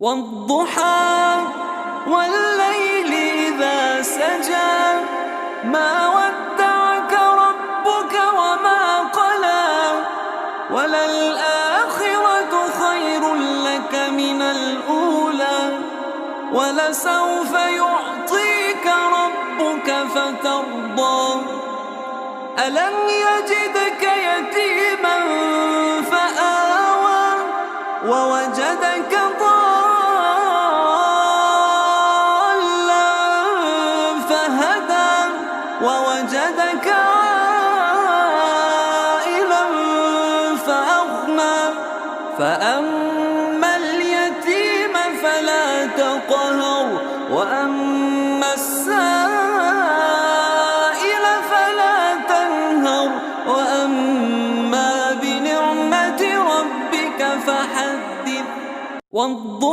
والضحى والليل إذا سجى ما ودعك ربك وما قلى وللآخرة خير لك من الأولى ولسوف يعطيك ربك فترضى ألم يجدك يتيما فآوى ووجدك ضالا فهدى ووجدك عائلا فأغنى فأما اليتيم فلا تقهر وأما السائل فلا تنهر وأما بنعمة ربك فحدث والضحى